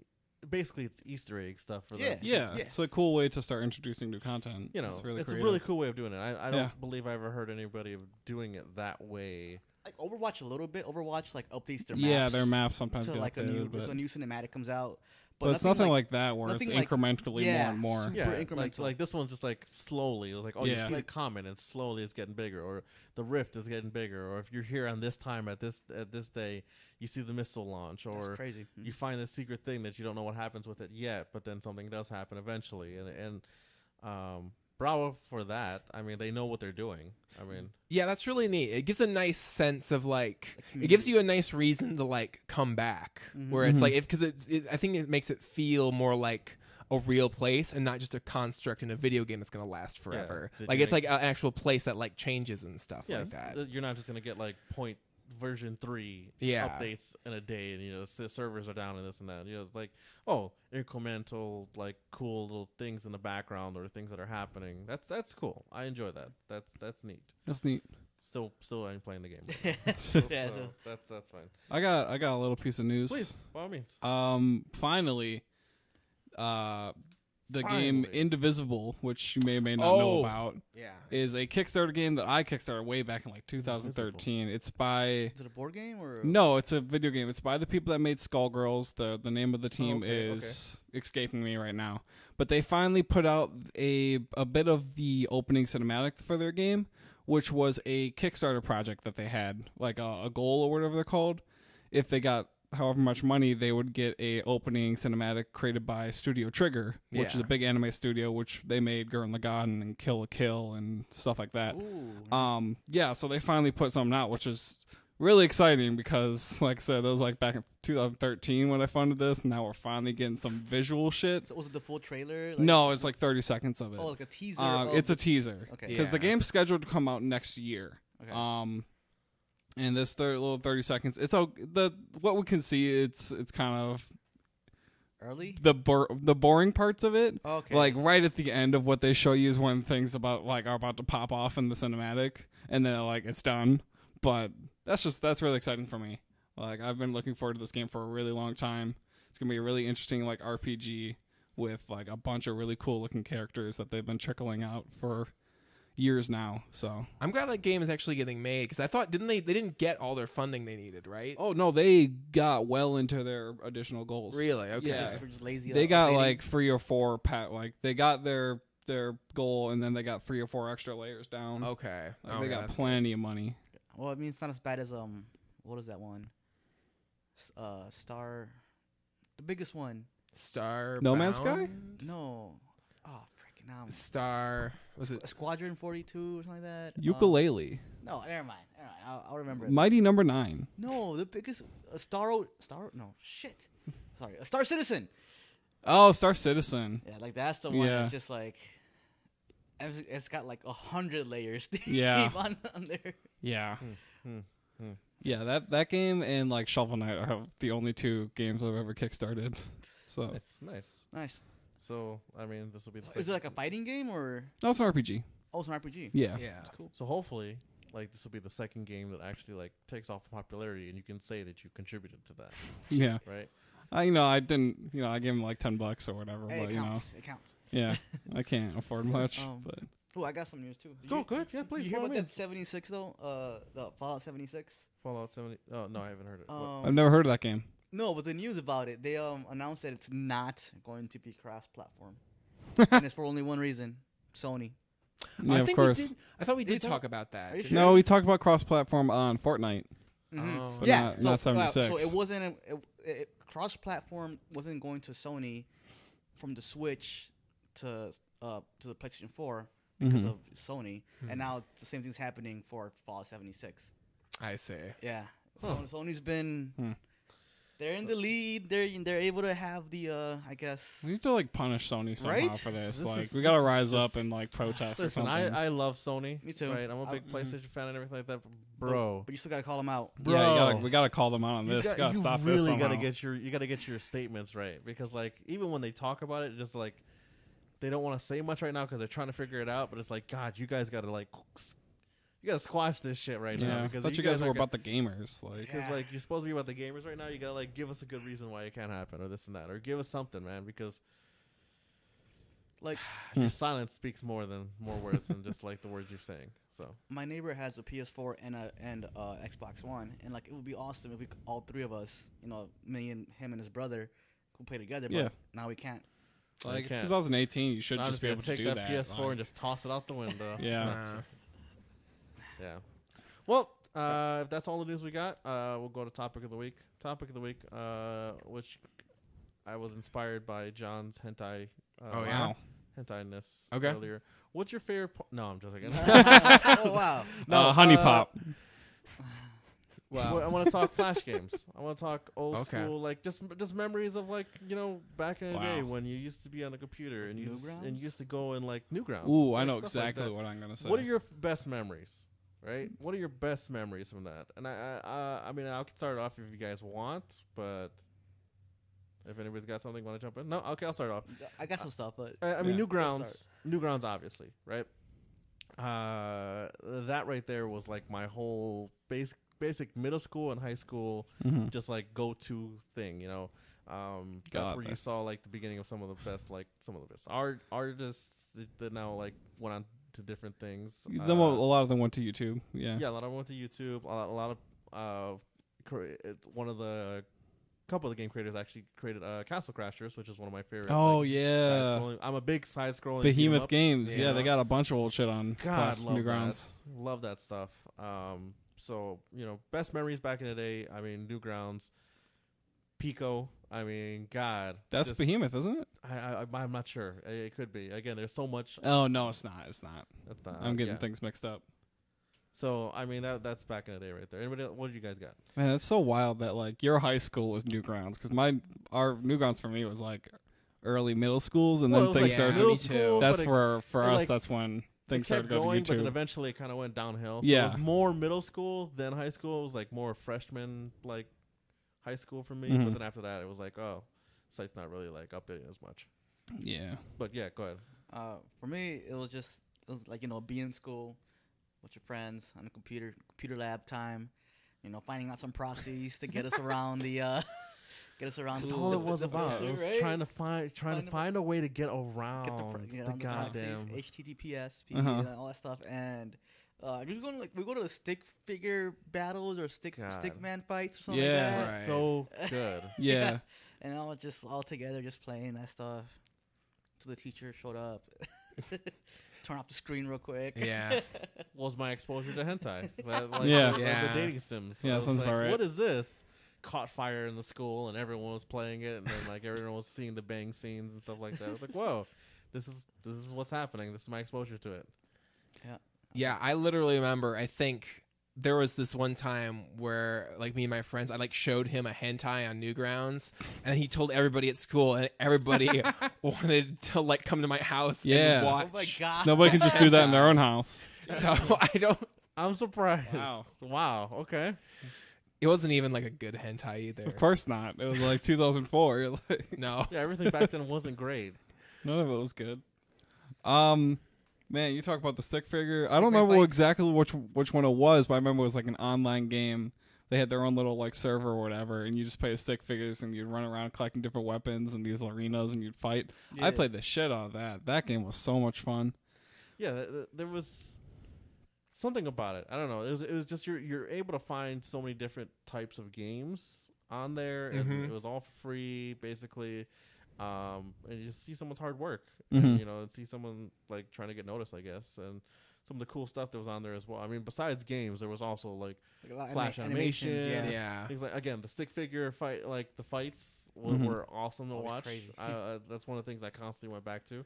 basically it's Easter egg stuff for Yeah. the Yeah, Yeah. it's a cool way to start introducing new content. it's really a creative. really cool way of doing it. I don't Yeah. believe I ever heard anybody of doing it that way. like Overwatch a little bit. Overwatch like updates their Yeah, maps. their maps sometimes to get like updated, if a new cinematic comes out. but it's nothing like that where it's nothing like- incrementally yeah, more and more. super Yeah, incremental. like this one's just like slowly. It was like, oh, you Yeah. see the comment, and slowly it's getting bigger, or the rift is getting bigger, or if you're here on this time at this day, you see the missile launch, That's or crazy. you find this secret thing that you don't know what happens with it yet, but then something does happen eventually, and bravo for that. I mean, they know what they're doing. I mean, Yeah, that's really neat. It gives a nice sense of like, Like it gives you a nice reason to like come back. Where it's like, because I think it makes it feel more like a real place and not just a construct in a video game that's gonna last forever. that Like you it's like an actual place that like changes and stuff yeah, like that. you're not just gonna get like version 3 Yeah. updates in a day, and the servers are down and this and that. It's like, oh, incremental, like cool little things in the background or things that are happening. That's cool. I enjoy that. That's neat. That's neat. Still I ain't playing the game. So Yeah, so- that's fine. I got a little piece of news. Please, by all means. Finally, the Finally. game Indivisible, which you may or may not know Oh. about, Yeah. is a Kickstarter game that I kickstarted way back in like 2013. It's by Is it a board game or no, it's a video game. It's by the people that made Skullgirls. The name of the team okay, is escaping me right now. But they finally put out a bit of the opening cinematic for their game, which was a Kickstarter project that they had, like a goal or whatever they're called. If they got however much money, they would get a opening cinematic created by Studio Trigger, which is Yeah. a big anime studio, which they made Gurren Lagann and Kill la Kill and stuff like that. Ooh, Yeah, so they finally put something out, which is really exciting because, like I said, that was like back in 2013 when I funded this, and now we're finally getting some visual shit. So was it the full trailer? Like, No, it's like 30 seconds of it. Oh, like a teaser. of It's a the- teaser. Okay. Because the Yeah. game's scheduled to come out next year. Okay. And this little 30 seconds, what we can see, it's kind of early. the boring parts of it. Okay. Like right at the end of what they show you is when things are about to pop off in the cinematic, and then it's done. But that's really exciting for me. Like I've been looking forward to this game for a really long time. It's gonna be a really interesting RPG with a bunch of really cool looking characters that they've been trickling out for years now. So I'm glad that game is actually getting made because I thought they didn't get all their funding they needed, right? oh no, they got well into their additional goals. Really? Okay. Yeah. We're just lazy. They got updating. 3 or 4 they got their goal, and then they got 3 or 4 extra layers down. Okay. They got plenty of money. Well, I mean, it's not as bad as what is that one? Star, the biggest one. Star. No Man's Sky? No. Oh, freaking now. Star. Was it? Squadron 42 or something like that? Ukulele. No, never mind. I'll remember it. Mighty Number 9. No, the biggest no shit. Sorry, a Star Citizen. Oh, Star Citizen. Yeah, that's the one. Yeah. It's just it's got 100 layers. Yeah. on there. Yeah. Hmm. Yeah, that game and Shovel Knight are the only 2 games I've ever kickstarted. So Nice. So I mean, this will be. Is it a fighting game or? no, it's an RPG. Oh, it's an RPG. Yeah. Yeah. That's cool. So hopefully, this will be the second game that actually takes off in popularity, and you can say that you contributed to that, Yeah. right? I didn't. I gave him $10 or whatever. Hey, but it counts. It counts. yeah, I can't afford much. But Oh, I got some news too. Good. Yeah, please. You hear by all about that means. 76 though? The Fallout 76. Fallout 70. Oh no, I haven't heard it. What? I've never heard of that game. No, but the news about it, they announced that it's not going to be cross-platform, and it's for only one reason: Sony. Yeah, of course. I thought we did Did you talk about that. Are you didn't sure? No, we talked about cross-platform on Fortnite. Mhm. But Yeah, not 76. So it wasn't cross-platform wasn't going to Sony from the Switch to the PlayStation 4 because Mhm. of Sony, and now the same thing's happening for Fallout 76. I see. Yeah, Huh. Sony's been. Hmm. They're in the lead. They're able to have the I guess. We need to punish Sony somehow Right? for this. This is- we gotta this is rise up just- and protest or Listen, something. I love Sony. Me too. Right, I'm a big PlayStation fan and everything like that, bro. But you still gotta call them out. Yeah, we gotta call them out on this. Gotta stop you this really somehow. gotta get your statements right, because even when they talk about it, just they don't want to say much right now because they're trying to figure it out. But it's God, you guys gotta you gotta squash this shit right now, Yeah, I because thought you guys were are about the gamers. because Yeah. you're supposed to be about the gamers right now. You gotta give us a good reason why it can't happen, or this and that, or give us something, man, because your silence speaks more words than just the words you're saying. So My neighbor has a PS4 and a Xbox One, and it would be awesome if all 3 of us, me and him and his brother, could play together. But Yeah. now we can't. Like, can't. 2018, you should I'm just be gonna able to take do that that. PS4 and just toss it out the window. Yeah. Yeah. Well, if that's all the news we got, we'll go to topic of the week. Topic of the week, which I was inspired by John's hentai. Wow. Hentai-ness Okay. earlier. What's your favorite? No, I'm just kidding. Oh wow! No, Honey Pop. Well, I want to talk Flash games. I want to talk old Okay. school, just memories of back in the day Wow. when you used to be on the computer and you Newgrounds? used to go in Newgrounds. Ooh, I right? know Stuff like exactly that. what I'm gonna say. What are your best memories? Right? What are your best memories from that? And I mean, I'll start off if you guys want, but if anybody's got something, want to jump in? No, okay, I'll start off. I got some stuff, but I mean, Yeah. Newgrounds, obviously, right? That right there was my whole basic middle school and high school, Mhm. just go-to thing, That's God, where you saw the beginning of some of the best artists that now went on to different things. A lot of them went to YouTube. Yeah. Yeah, a lot of them went to YouTube. A lot of one of the couple of the game creators actually created Castle Crashers, which is one of my favorite. Oh like, yeah. side-scrolling. I'm a big side-scrolling Behemoth beat-em-up. Games. Yeah, Yeah. they got a bunch of old shit on God, Flash love Newgrounds. that. Love that stuff. So best memories back in the day. I mean, Newgrounds, Pico. I mean, God. That's just- Behemoth, isn't it? I'm not sure. It could be. Again, there's so much. Oh no, it's not. It's not. That's not, I'm getting yeah. things mixed up. So I mean, that's back in the day right there. Anybody? What do you guys got? Man, it's so wild that your high school was Newgrounds because our Newgrounds for me was early middle schools and Well, it then was, things like, started. middle me school, That's but it- for it, us. like, That's when it things started kept going going, to but then YouTube. eventually it kind of went downhill. So Yeah. it was more middle school than high school. It was more freshman, high school for me. Mhm. But then after that, it was site's not really like updating as much. Yeah. But yeah, go ahead. For me, it was like, being in school with your friends on the computer lab time, finding out some proxies to get us around That's all it was about. It was right? trying to find a way to get around the goddamn. proxies, HTTPS, all that stuff, and we go to the stick figure battles or stick man fights or something like Yeah. that. Right. So good. Yeah. And all just all together, just playing that stuff. Till the teacher showed up. Turn off the screen real quick. Yeah. Was my exposure to hentai. Yeah. The dating sims. Yeah, I was sounds like, about right. what is this? Caught fire in the school and everyone was playing it, and then like everyone was seeing the bang scenes and stuff like that. I was like, whoa, this is what's happening. This is my exposure to it. Yeah, I literally remember, I think there was this one time where like me and my friends, I like showed him a hentai on Newgrounds, and he told everybody at school, and everybody wanted to like come to my house Yeah. and watch. Oh my god. Nobody can just do that in their own house. So I don't, I'm surprised. Wow. Wow. Okay. it wasn't even like a good hentai either. Of course not. It was like 2004. You're like, No. Yeah, everything back then wasn't great. none of it was good. Man, you talk about the stick figure. I don't man remember fights. exactly which one it was, but I remember it was like an online game. They had their own little like server or whatever, and you just play stick figures and you'd run around collecting different weapons in these arenas and you'd fight. I Yeah. played the shit out of that. That game was so much fun. Yeah, there was something about it. I don't know. It was just you're able to find so many different types of games on there, and Mhm. it was all for free basically. And you see someone's hard work, Mhm. and, and see someone like trying to get noticed, I guess, and some of the cool stuff that was on there as well. I mean, besides games, there was also like Like a lot of Flash animations, animation. Yeah. things like, again, the stick figure fight, like the fights were, Mhm. were awesome to Always watch. crazy. That's one of the things I constantly went back to.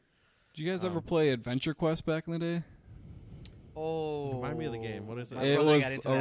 Did you guys ever Um, play Adventure Quest back in the day? Oh, Remind me of the game. What is it? My It brother was got into a that.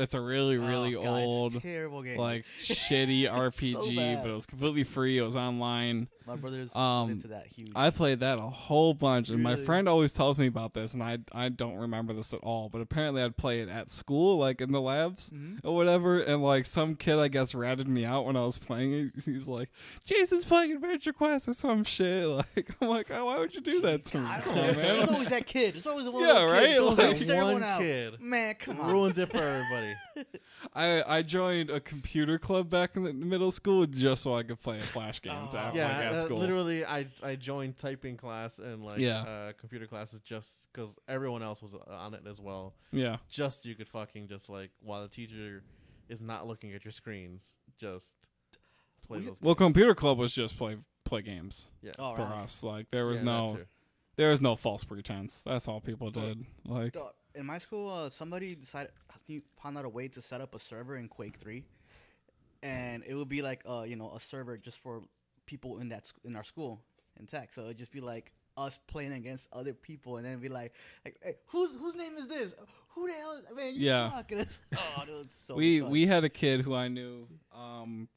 it's a really really Oh, God, it's a old terrible game. like shitty RPG, bad. but it was completely free. It was online. My brother's um, was into that huge. I played that a whole bunch, and my Really? friend always tells me about this, and I don't remember this at all. But apparently, I'd play it at school, like in the labs Mhm. or whatever, and like some kid, I guess, ratted me out when I was playing it. He's like, "Jason's playing Adventure Quest or some shit." Like, I'm like, "Oh, why would you do that to me?" I Come don't on, know. man. There's always that kid. There's always one Yeah, of those right? kids. Like, Always one everyone out. kid Man, come on. ruins it for everybody. I joined a computer club back in the middle school just so I could play Flash games Oh. at, Yeah, like, at school. literally, I joined typing class and like Yeah. computer classes just because everyone else was on it as well. Yeah. Just you could fucking just like while the teacher is not looking at your screens, just play those. Well, games. computer club was just play games Yeah. Oh, for right. us. Like there was Yeah, that no too. there was no false pretense. That's all people did. Like Dog, in my school, somebody found out a way to set up a server in Quake 3, and it would be like a server just for people in our school in tech. So it'd just be like us playing against other people, and then be like hey, whose name is this? Who the hell? Man, you Yeah. suck. Oh, it was so we much fun. we had a kid who I knew.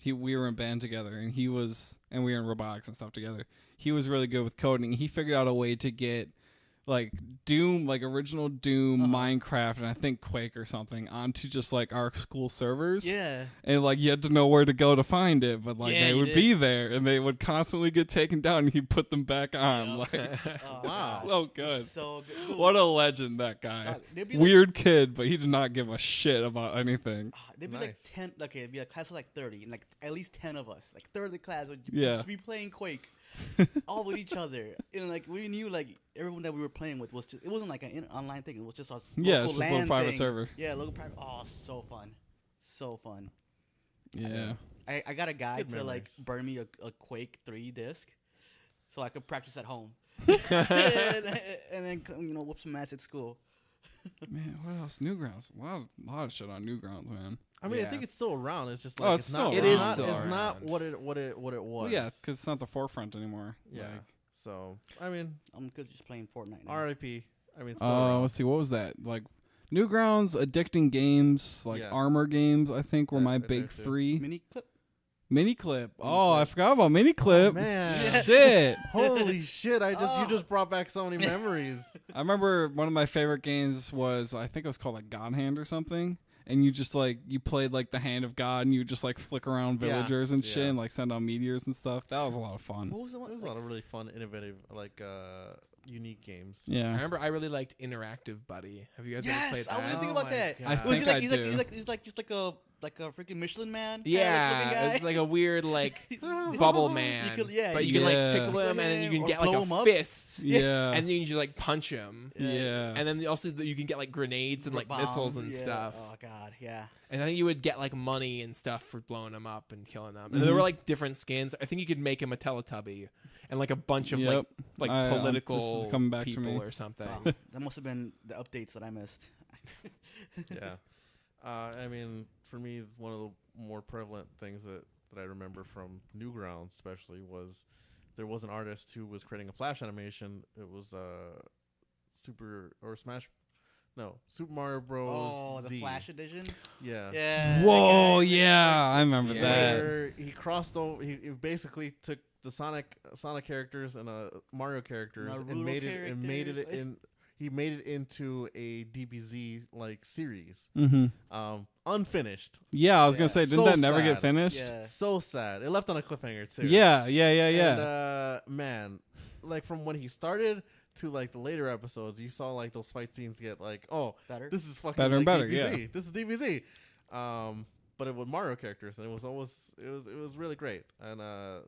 We were in band together, and we were in robotics and stuff together. He was really good with coding. He figured out a way to get like Doom, like original Doom, Minecraft, and I think Quake or something onto just like our school servers. Yeah. And like you had to know where to go to find it, but like Yeah, they you would did. be there, and they would constantly get taken down, and he'd put them back on. Yup. Like Oh, Wow. so good. So good. What a legend, that guy. Dog, they'd be like- Weird kid, but he did not give a shit about anything. There'd be Nice. like 10, okay, it'd be a class of like 30, and like at least 10 of us, like third of the class would Yeah. just be playing Quake, all with each other. And like we knew like everyone that we were playing with was just, it wasn't like an online thing, it was just a Yeah, local it's just a little LAN private thing. server. Yeah, local private. Oh, so fun. So fun. Yeah. I got a guy Good to like memories. burn me a Quake 3 disc so I could practice at home. and then whoop some ass at school. Man, what else? Newgrounds. A lot of shit on Newgrounds, man. I mean, I Yeah. think it's still around. It's just Oh, like it's it's not. still It is not- still It's not around. what it was. Well, yeah, because it's not the forefront anymore. yeah. Like, So I mean, I'm just playing Fortnite now. R.I.P. I mean, it's still around. let's see. What was that? Like, Newgrounds, addicting games, like Yeah. armor games. I think were Yeah, my right there big too. three. Mini clip. Miniclip. Oh, I Miniclip. forgot about Miniclip. Oh, man. Shit. Holy shit! You Oh. just brought back so many memories. I remember one of my favorite games was, I think it was called like God Hand or something. and you just like you played like the hand of God, and you just like flick around Yeah. villagers and shit, Yeah. and like send out meteors and stuff. That was a lot of fun. What was the There one? was a lot of really fun, innovative, like unique games. I Yeah, remember I really liked Interactive Buddy. Have you guys ever Yes, played I was that? just thinking Oh about my that. God. I Was think he I like, do. he's like just like a freaking Michelin Man? kinda Yeah, looking guy? it's like a weird like You bubble man. could- yeah, but you you can could- like tickle Yeah. him, and then you can Or get like blow a him up. fist. yeah, And then you just like punch him. yeah. And then also you can get like grenades and like missiles Bombs, and yeah. stuff. Oh god, yeah. And then you would get like money and stuff for blowing them up and killing them. And Mhm. there were like different skins. I think you could make him a Teletubby and like a bunch of Yep. like this political is coming back to people me. or something. Wow, that must have been the updates that I missed. Yeah. I mean, for me, one of the more prevalent things that I remember from Newgrounds, especially, was there was an artist who was creating a Flash animation. It was Super Mario Bros. Oh, the Z. Flash edition. Yeah. Yeah. Whoa, that guy- yeah, I remember Yeah. that. Where he crossed over, he basically took the Sonic characters and Mario characters and Naruto made it characters. in. He made it into a DBZ like series, Mm-hmm. unfinished. Yeah, I was Yeah. gonna say, didn't So that never sad. get finished? Yeah. So sad. It left on a cliffhanger too. Yeah. And, man, like from when he started to like the later episodes, you saw like those fight scenes get like, oh, Better. this is fucking Better and like, better, DBZ. yeah. This is DBZ. But it was Mario characters, and it was really great. And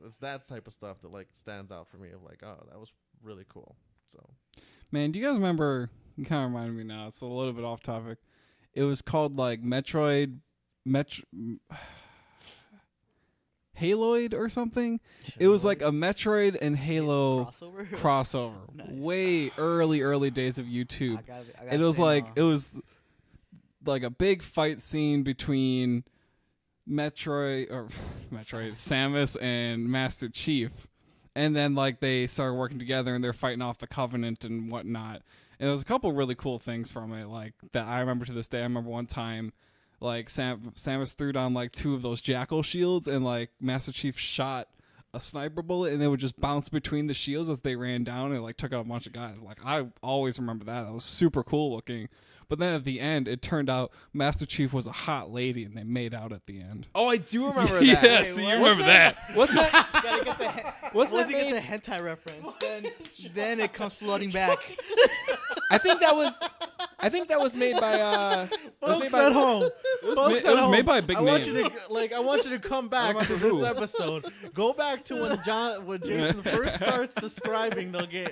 it's that type of stuff that like stands out for me. Of like, oh, that was really cool. So Man, do you guys remember? You kind of reminded me now. It's a little bit off topic. It was called like Haloid or something. It was like a Metroid and Halo crossover. crossover. Nice. Way early days of YouTube. I gotta It was say, like no. it was like a big fight scene between Metroid Samus and Master Chief, and then like they started working together and they're fighting off the Covenant and whatnot. And there was a couple really cool things from it, like that I remember to this day. I remember one time, like Samus threw down like 2 of those jackal shields, and like Master Chief shot a sniper bullet, and they would just bounce between the shields as they ran down, and like took out a bunch of guys. Like I always remember that. That was super cool looking. But then at the end, it turned out Master Chief was a hot lady, and they made out at the end. Oh, I do remember that. Yes, Wait, you what? remember that. Wasn't that? Gotta get the Wasn't once that you get made? the hentai reference, then it comes flooding back. I think that was made by. That was made folks by- at home, it was made by a big I want you name. to I want you to come back to remember this who. episode. Go back to when Jason first starts describing the game.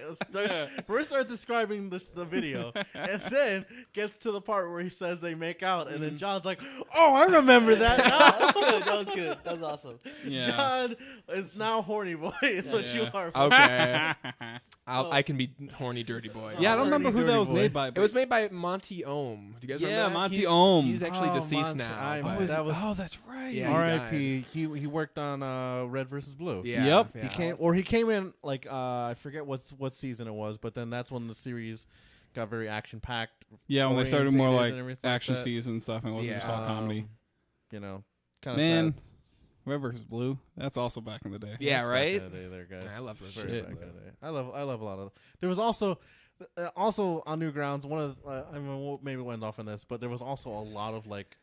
First starts describing the video, and then gets to the part where he says they make out, and then John's like, "Oh, I remember that now." That was good. That was awesome. Yeah. John is now horny boy. Is what you Yeah. are. Okay, I can be horny, dirty boy. Yeah, I don't remember who that was Dirty made boy. by. It was made by Monty Ohm. Do you guys Yeah, remember that? Monty He's- Ohm. He's actually Oh, deceased Monty, now. I- but- that was- oh, that's right. Yeah. R.I.P. He worked on Red versus Blue. yeah, Yep. yeah. He came in like I forget what season it was, but then that's when the series got very action packed. Yeah, when they started more like and everything like action that. scenes and stuff, and it wasn't just all comedy. You know, kind of Man, Red vs. Blue. That's also back in the day. Yeah, right? There, guys. I love those Very shit. back in the day. I love a lot of. There was also on Newgrounds one of I mean we'll maybe went off on this, but there was also a lot of like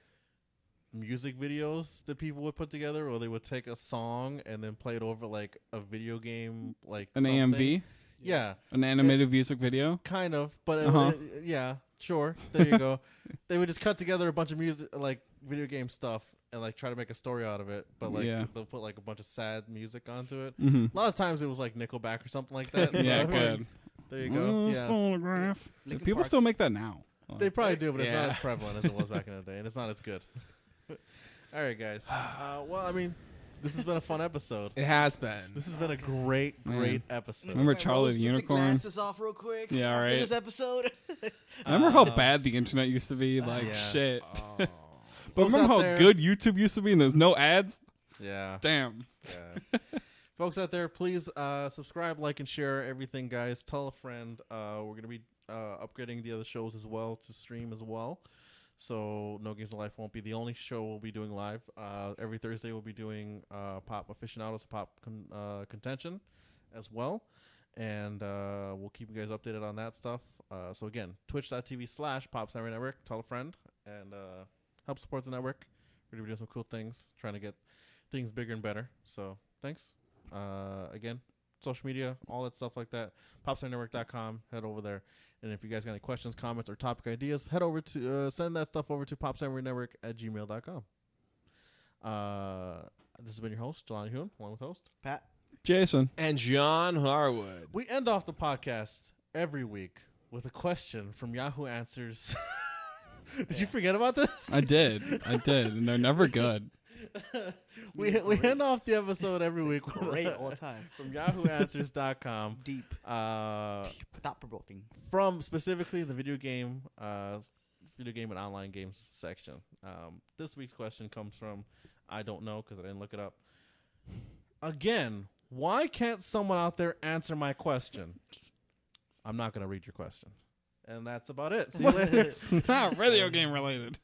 music videos that people would put together, or they would take a song and then play it over like a video game, like An something. AMV, Yeah, an animated music video. kind of, but Uh-huh. yeah, sure. There you go. They would just cut together a bunch of music, like video game stuff, and like try to make a story out of it. But like Yeah. they'll put like a bunch of sad music onto it. Mm-hmm. A lot of times it was like Nickelback or something like that. Yeah, So, good. like, there you go. Yes. Phonograph. Linkin People Park. still make that now. They probably do, but it's not Yeah. as prevalent as it was back in the day, and it's not as good. All right, guys. Well, I mean, this has been a fun episode. It has been. This has been a great episode. Remember Take my Charlie the rose-tinted Unicorn? glasses off real quick. Yeah, after right. This episode. I remember how bad the internet used to be. Like yeah. shit. Oh. But Folks remember out how there- good YouTube used to be, and there's no ads. Yeah. Damn. Yeah. Folks out there, please subscribe, like, and share everything, guys. Tell a friend. We're going to be upgrading the other shows as well to stream as well. So No Games of Life won't be the only show we'll be doing live. Every Thursday we'll be doing Pop Aficionados, Pop Contention as well. And we'll keep you guys updated on that stuff. So again, twitch.tv/Pop Samurai Network. Tell a friend. And help support the network. We're doing some cool things, trying to get things bigger and better. So thanks. Again, social media, all that stuff like that. PopStarNetwork.com. Head over there. And if you guys got any questions, comments, or topic ideas, head over to send that stuff over to popstarnetwork@gmail.com. This has been your host, Jelani Hoon, along with host Pat. Jason. And John Harwood. We end off the podcast every week with a question from Yahoo Answers. Did you forget about this? I did, and they're never good. we end off the episode every week with Great all the time. from YahooAnswers.com. Deep. Thought provoking. From specifically the video game and online games section. This week's question comes from I don't know because I didn't look it up. Again, why can't someone out there answer my question? I'm not going to read your question. And that's about it. See you later. It's not video game related.